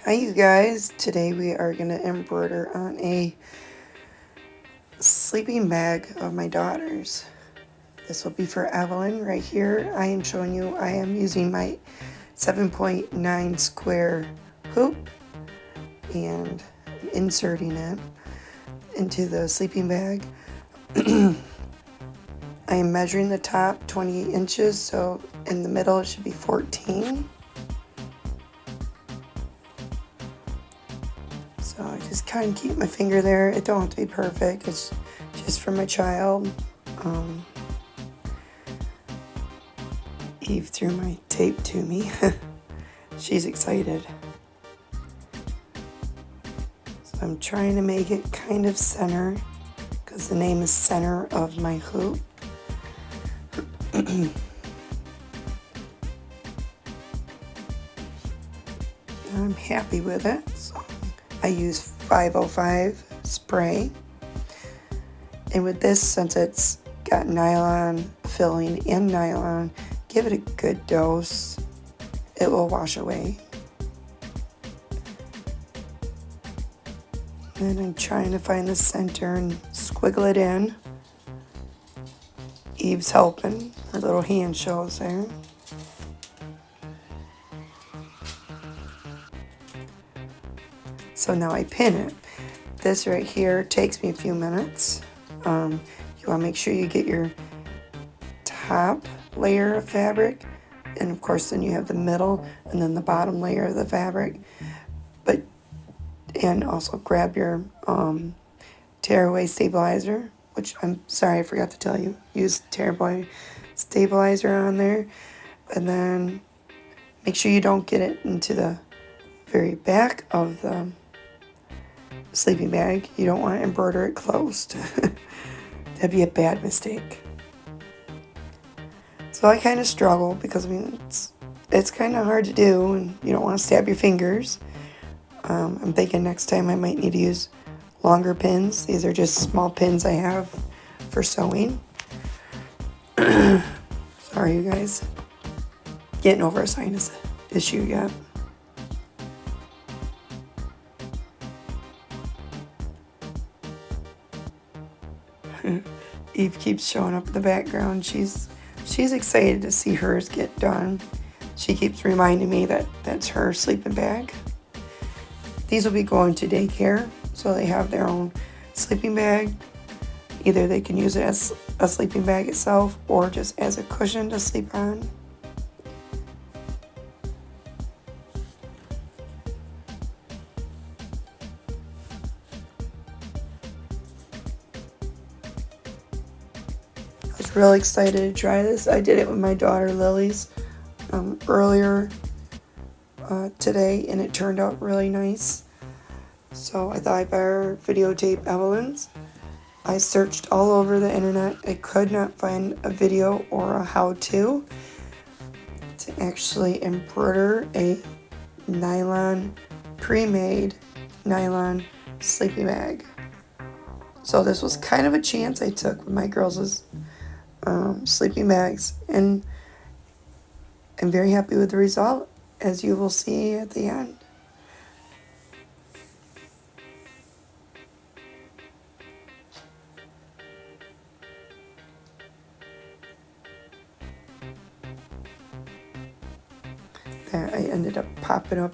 Hi you guys, today we are going to embroider on a sleeping bag of my daughter's. This will be for Evelyn. Right here I am showing you I am using my 7.9 square hoop and inserting it into the sleeping bag. I am measuring the top 28 inches, so in the middle it should be 14. So I just kind of keep my finger there. It don't have to be perfect. It's just for my child. Eve threw my tape to me. She's excited. So I'm trying to make it kind of center because the name is center of my hoop. I'm happy with it. So I use 505 spray. And with this, since it's got nylon filling and nylon, give it a good dose. It will wash away. And I'm trying to find the center and squiggle it in. Eve's helping. Her little hand shows there. So now I pin it. This right here takes me a few minutes. You want to make sure you get your top layer of fabric, and of course then you have the middle and then the bottom layer of the fabric. And also grab your tearaway stabilizer, which I'm sorry I forgot to tell you. Use tearaway stabilizer on there, and then make sure you don't get it into the very back of the sleeping bag. You don't want to embroider it closed. That'd be a bad mistake. So I kind of struggle because I mean it's kind of hard to do, and you don't want to stab your fingers. I'm thinking next time I might need to use longer pins. These are just small pins I have for sewing. Sorry you guys. Getting over a sinus issue yet. Eve keeps showing up in the background. She's excited to see hers get done. She keeps reminding me that that's her sleeping bag. These will be going to daycare, so they have their own sleeping bag. Either they can use it as a sleeping bag itself or just as a cushion to sleep on. I was really excited to try this. I did it with my daughter Lily's earlier today, and it turned out really nice. So I thought I better videotape Evelyn's. I searched all over the internet. I could not find a video or a how-to actually embroider a nylon, pre-made nylon sleeping bag. So this was kind of a chance I took with my girls' sleeping bags, and I'm very happy with the result, as you will see at the end. There, I ended up popping a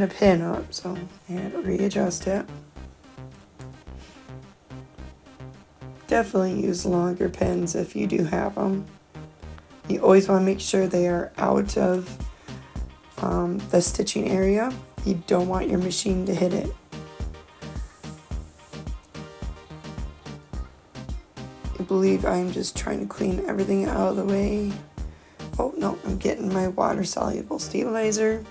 pin up, so I had to readjust it. Definitely use longer pins if you do have them. You always want to make sure they are out of the stitching area. You don't want your machine to hit it. I believe I'm just trying to clean everything out of the way. Oh no, I'm getting my water soluble stabilizer.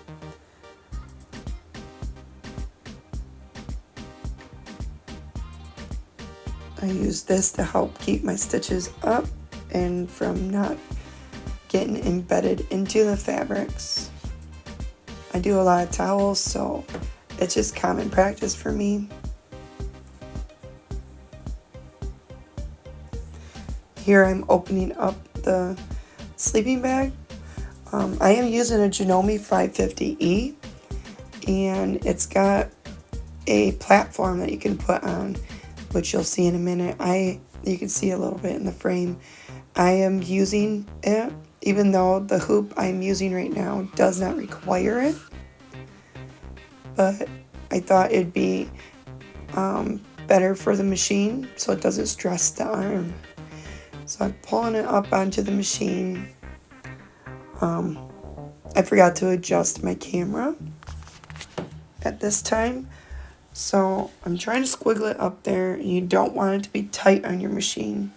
I use this to help keep my stitches up and from not getting embedded into the fabrics. I do a lot of towels, so it's just common practice for me. Here I'm opening up the sleeping bag. I am using a Janome MC550E, and it's got a platform that you can put on, which you'll see in a minute. You can see a little bit in the frame. I am using it, even though the hoop I'm using right now does not require it, but I thought it'd be better for the machine so it doesn't stress the arm. So I'm pulling it up onto the machine. I forgot to adjust my camera at this time, so I'm trying to squiggle it up there. You don't want it to be tight on your machine.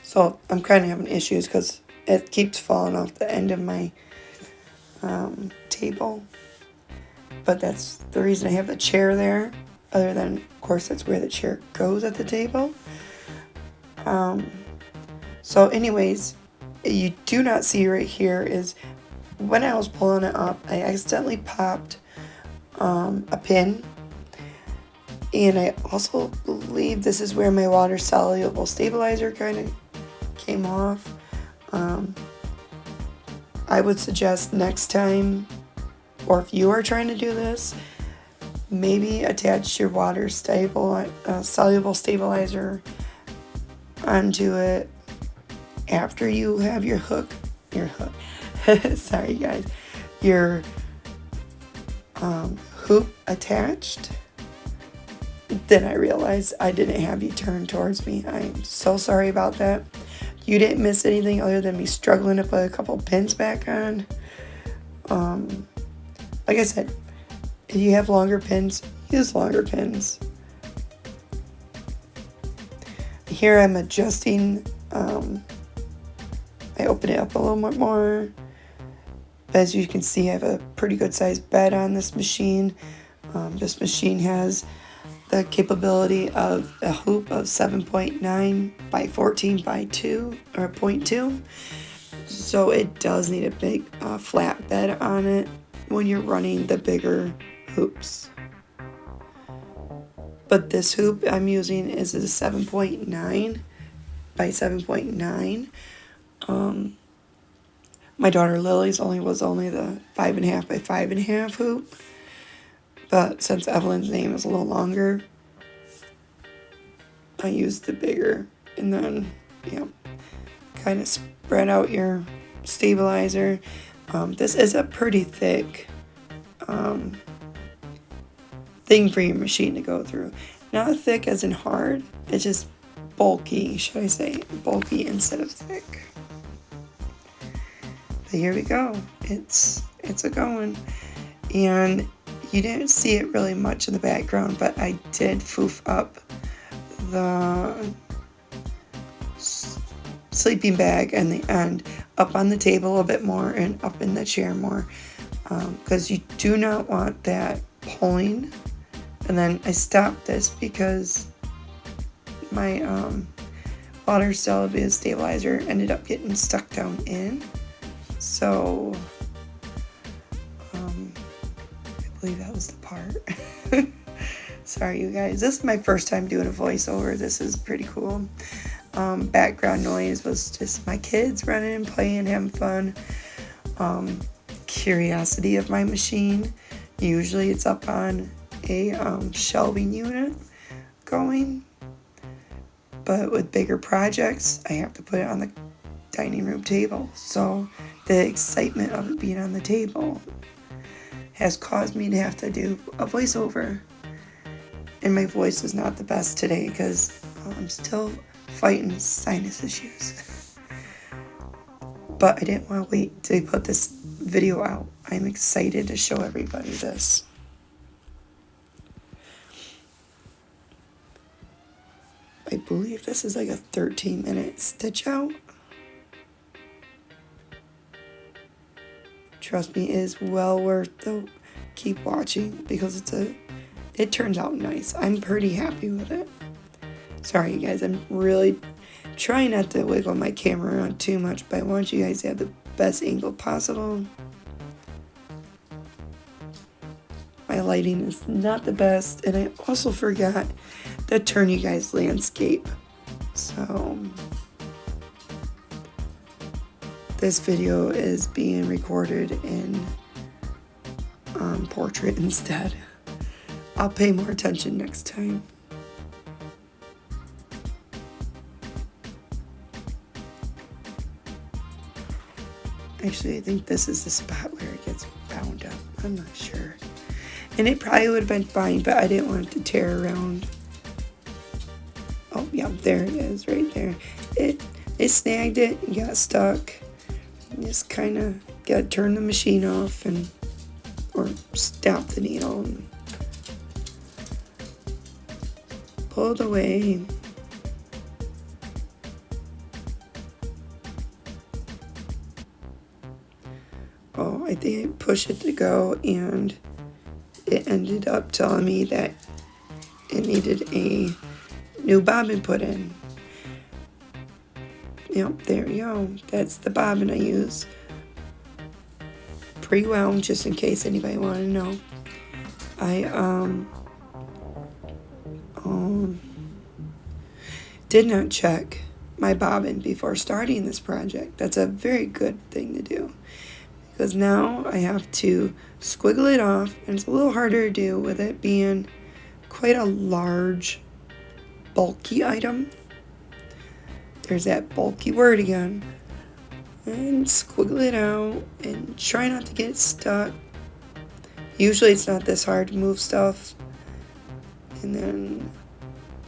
So I'm kind of having issues because it keeps falling off the end of my table. But that's the reason I have the chair there, other than, of course, that's where the chair goes at the table. So anyways, you do not see right here is when I was pulling it up, I accidentally popped a pin. And I also believe this is where my water soluble stabilizer kind of came off. I would suggest next time, or if you are trying to do this, maybe attach your water soluble stabilizer onto it after you have your hook, sorry guys, your hoop attached. Then I realized I didn't have you turn towards me. I'm so sorry about that. You didn't miss anything other than me struggling to put a couple pins back on. Like I said, if you have longer pins, use longer pins. Here I'm adjusting. I open it up a little bit more. As you can see, I have a pretty good sized bed on this machine. This machine has the capability of a hoop of 7.9 by 14 by 2 or 0.2. So it does need a big flat bed on it when you're running the bigger hoops. But this hoop I'm using is a 7.9 by 7.9. My daughter Lily's was only the 5.5 by 5.5 hoop. But since Evelyn's name is a little longer, I used the bigger. And then, kind of spread out your stabilizer. This is a pretty thick thing for your machine to go through. Not thick as in hard, it's just bulky, should I say. Bulky instead of thick. But here we go. It's a going. And you didn't see it really much in the background, but I did foof up the sleeping bag and the end up on the table a bit more and up in the chair more, because you do not want that pulling. And then I stopped this because my water soluble stabilizer ended up getting stuck down in. So I believe that was the part. Sorry you guys, this is my first time doing a voiceover. This is pretty cool. Background noise was just my kids running and playing, having fun. Curiosity of my machine. Usually it's up on a shelving unit going, but with bigger projects I have to put it on the dining room table. So the excitement of it being on the table has caused me to have to do a voiceover. And my voice is not the best today because I'm still fighting sinus issues. But I didn't want to wait to put this video out. I'm excited to show everybody this. I believe this is like a 13-minute stitch out. Trust me, it is well worth the keep watching because it turns out nice. I'm pretty happy with it. Sorry you guys, I'm really trying not to wiggle my camera around too much, but I want you guys to have the best angle possible. My lighting is not the best, and I also forgot to turn you guys landscape. So this video is being recorded in portrait instead. I'll pay more attention next time. Actually, I think this is the spot where it gets bound up. I'm not sure. And it probably would have been fine, but I didn't want it to tear around. Oh, yeah, there it is, right there. It snagged it and got stuck. You just kind of got to turn the machine off or stop the needle and pull it away. Oh, I think I pushed it to go, and it ended up telling me that it needed a new bobbin put in. Yep, there you go. That's the bobbin I use. Pre-wound, just in case anybody wanted to know. I did not check my bobbin before starting this project. That's a very good thing to do, because now I have to squiggle it off, and it's a little harder to do with it being quite a large, bulky item. There's that bulky word again. And squiggle it out and try not to get stuck. Usually it's not this hard to move stuff. And then,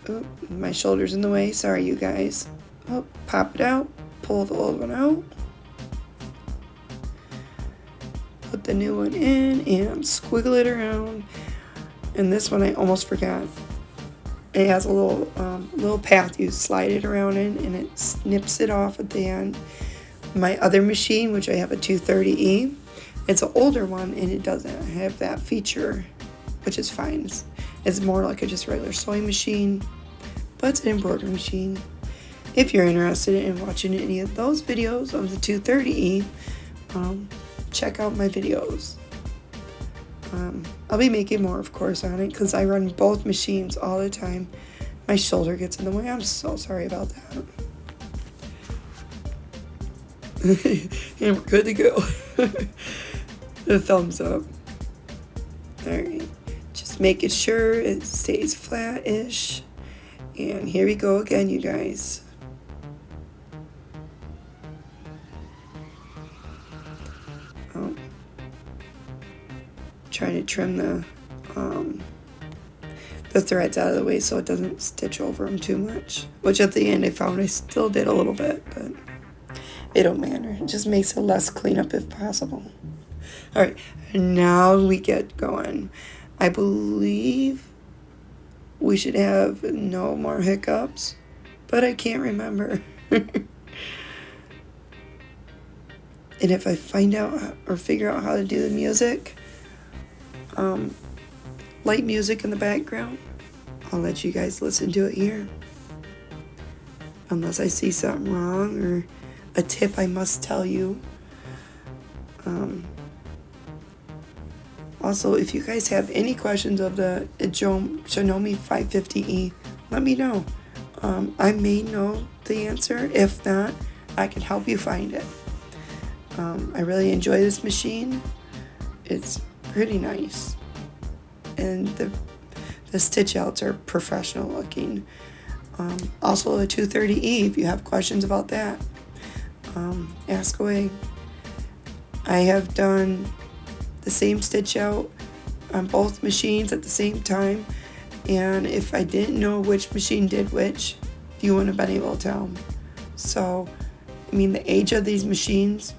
oh, my shoulder's in the way. Sorry, you guys. Oh, pop it out. Pull the old one out. Put the new one in and squiggle it around. And this one I almost forgot. It has a little path you slide it around in, and it snips it off at the end. My other machine, which I have a 230E, it's an older one, and it doesn't have that feature, which is fine. It's more like a just regular sewing machine, but it's an embroidery machine. If you're interested in watching any of those videos of the 230E, check out my videos. I'll be making more, of course, on it, because I run both machines all the time. My shoulder gets in the way. I'm so sorry about that. And we're good to go. The thumbs up. Alright. Just making sure it stays flat-ish. And here we go again, you guys. Trying to trim the threads out of the way so it doesn't stitch over them too much. Which at the end I found I still did a little bit, but it don't matter. It just makes it less cleanup if possible. Alright, and now we get going. I believe we should have no more hiccups, but I can't remember. And if I find out or figure out how to do the music, light music in the background, I'll let you guys listen to it here. Unless I see something wrong or a tip I must tell you. Also, if you guys have any questions of the Janome 550E, let me know. I may know the answer. If not, I can help you find it. I really enjoy this machine. It's pretty nice. And the stitch outs are professional looking. Also a 230E, if you have questions about that, ask away. I have done the same stitch out on both machines at the same time, and if I didn't know which machine did which, you wouldn't have been able to tell. So, I mean, the age of these machines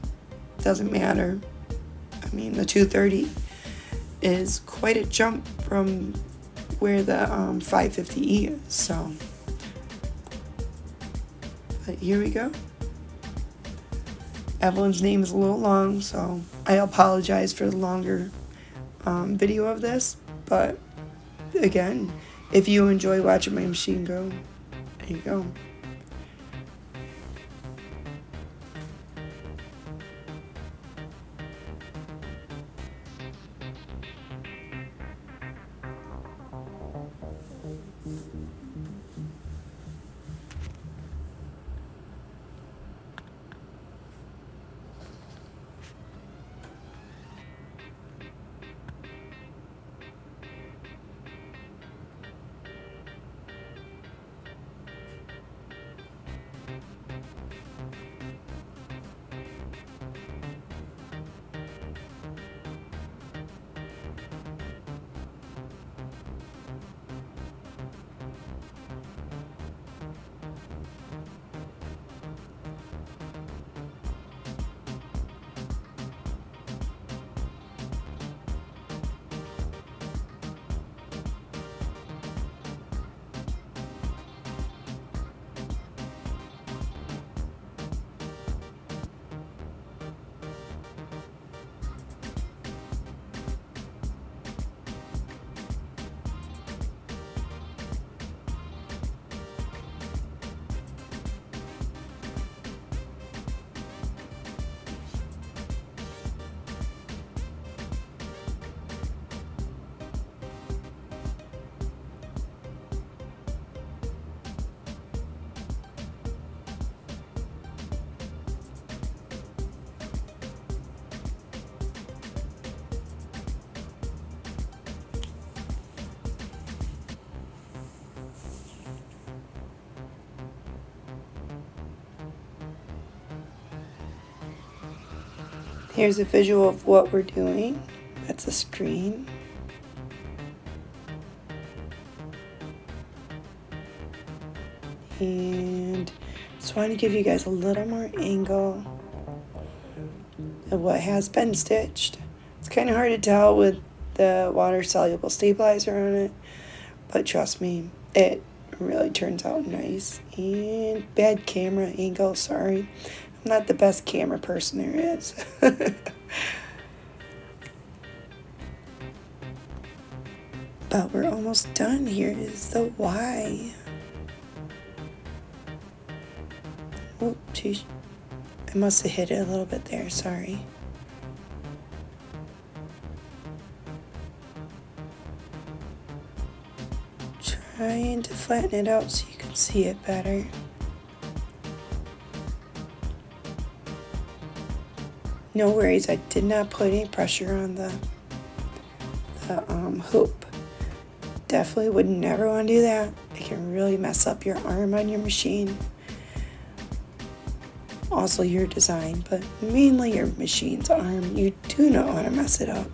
doesn't matter. I mean, the 230 is quite a jump from where the 550E is, so. But here we go. Evelyn's name is a little long, so I apologize for the longer video of this. But again, if you enjoy watching my machine go, there you go. Here's a visual of what we're doing. That's a screen. And just want to give you guys a little more angle of what has been stitched. It's kind of hard to tell with the water soluble stabilizer on it, but trust me, it really turns out nice. And bad camera angle, sorry. I'm not the best camera person there is. But we're almost done. Here is the Y. Oh, geez. I must have hit it a little bit there, sorry. Trying to flatten it out so you can see it better. No worries, I did not put any pressure on the hoop. Definitely would never want to do that. It can really mess up your arm on your machine. Also your design, but mainly your machine's arm. You do not want to mess it up.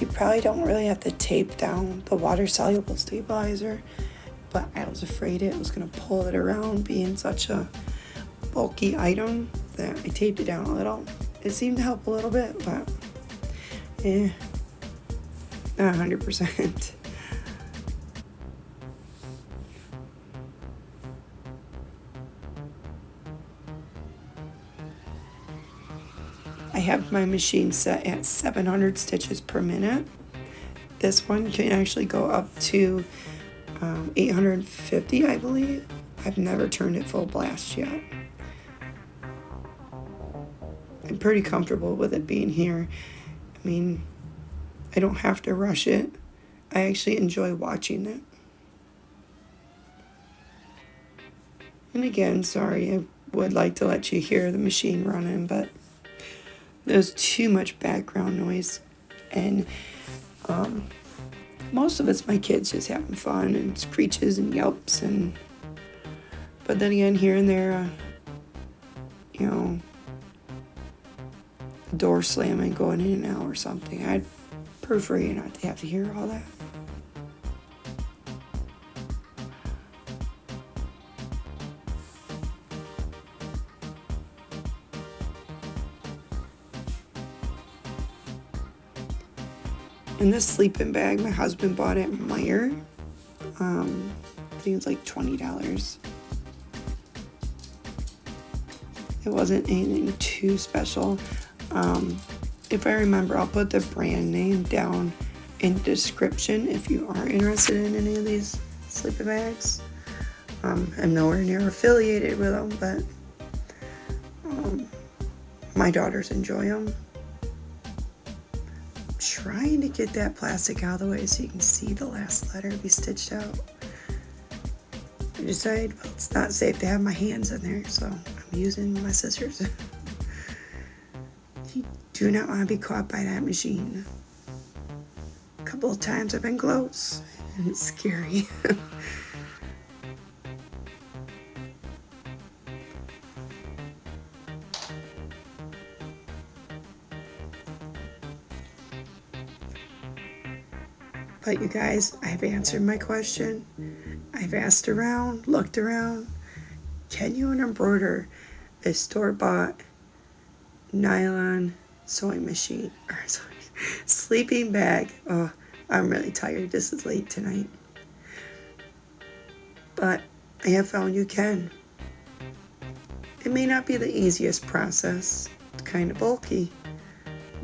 You probably don't really have to tape down the water soluble stabilizer, but I was afraid it was going to pull it around being such a bulky item that I taped it down a little. It seemed to help a little bit, but not 100%. I have my machine set at 700 stitches per minute. This one can actually go up to 850, I believe. I've never turned it full blast yet. I'm pretty comfortable with it being here. I mean, I don't have to rush it. I actually enjoy watching it. And again, sorry, I would like to let you hear the machine running, but there's too much background noise. And most of it's my kids just having fun and screeches and yelps. But then again, here and there, you know, a door slamming going in and out or something. I'd prefer you not to have to hear all that. And this sleeping bag my husband bought at Meijer. I think it's like $20. It wasn't anything too special. If I remember, I'll put the brand name down in the description if you are interested in any of these sleeping bags. I'm nowhere near affiliated with them, but my daughters enjoy them. I'm trying to get that plastic out of the way so you can see the last letter be stitched out. I decided, well, it's not safe to have my hands in there, so I'm using my scissors. You do not want to be caught by that machine. A couple of times I've been close, and it's scary. But you guys, I've answered my question. I've asked around, looked around. Can you embroider a store-bought nylon sewing machine or sleeping bag? Oh, I'm really tired. This is late tonight. But I have found you can. It may not be the easiest process. It's kind of bulky,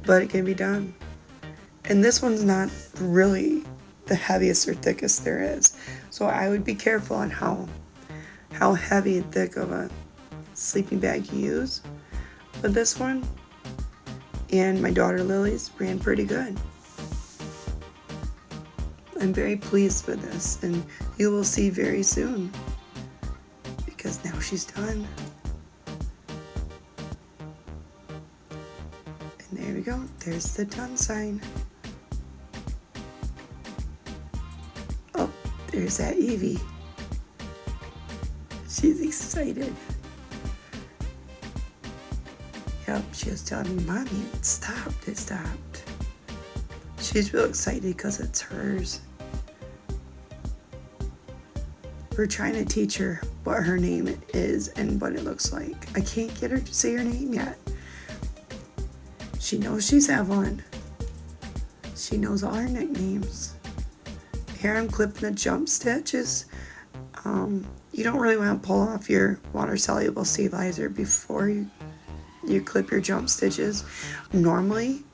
but it can be done. And this one's not really the heaviest or thickest there is. So I would be careful on how heavy and thick of a sleeping bag you use. But this one and my daughter Lily's ran pretty good. I'm very pleased with this, and you will see very soon because now she's done. And there we go. There's the done sign. There's that Evie. She's excited. Yep, she was telling me, Mommy, it stopped, it stopped. She's real excited because it's hers. We're trying to teach her what her name is and what it looks like. I can't get her to say her name yet. She knows she's Evelyn. She knows all her nicknames. Here I'm clipping the jump stitches. You don't really want to pull off your water-soluble stabilizer before you clip your jump stitches. Normally,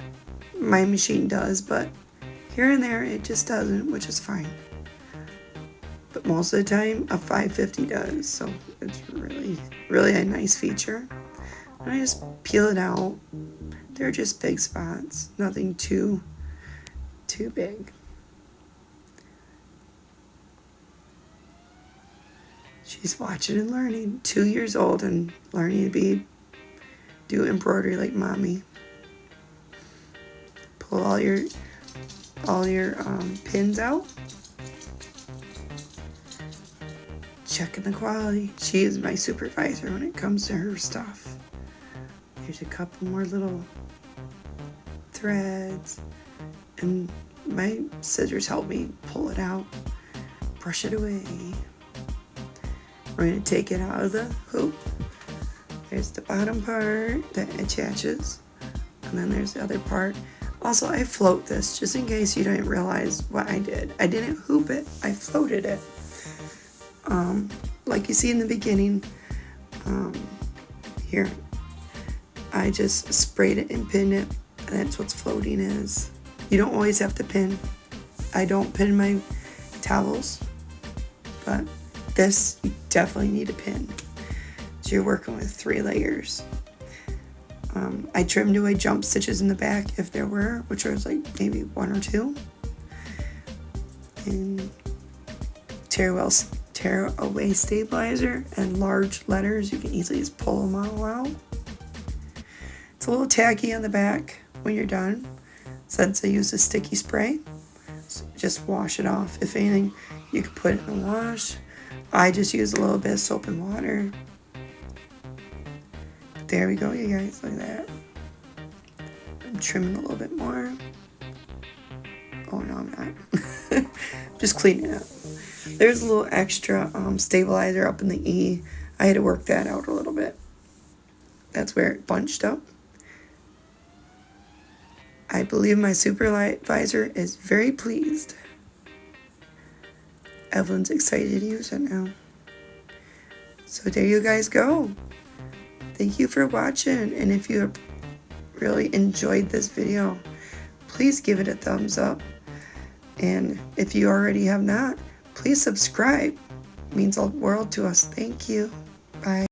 my machine does, but here and there it just doesn't, which is fine. But most of the time, a 550 does, so it's really a nice feature. And I just peel it out. They're just big spots, nothing too big. She's watching and learning. 2 years old and learning to do embroidery like Mommy. Pull all your pins out. Checking the quality. She is my supervisor when it comes to her stuff. Here's a couple more little threads, and my scissors help me pull it out, brush it away. We're going to take it out of the hoop. There's the bottom part that attaches, and then there's the other part. Also, I float this just in case you didn't realize what I did. I didn't hoop it, I floated it. Like you see in the beginning, here, I just sprayed it and pinned it, and that's what floating is. You don't always have to pin. I don't pin my towels, but this you definitely need a pin. So you're working with 3 layers. I trimmed away jump stitches in the back if there were, which was like maybe 1 or 2. And tear away stabilizer and large letters. You can easily just pull them all out. It's a little tacky on the back when you're done, since I use a sticky spray. So just wash it off. If anything, you could put it in the wash. I just use a little bit of soap and water. There we go, you guys, look at that. I'm trimming a little bit more. Oh no, I'm not. Just cleaning it up. There's a little extra stabilizer up in the E. I had to work that out a little bit. That's where it bunched up. I believe my supervisor is very pleased. Evelyn's excited to use it now. So there you guys go. Thank you for watching, and if you really enjoyed this video, please give it a thumbs up. And if you already have not, please subscribe. It means the world to us. Thank you. Bye.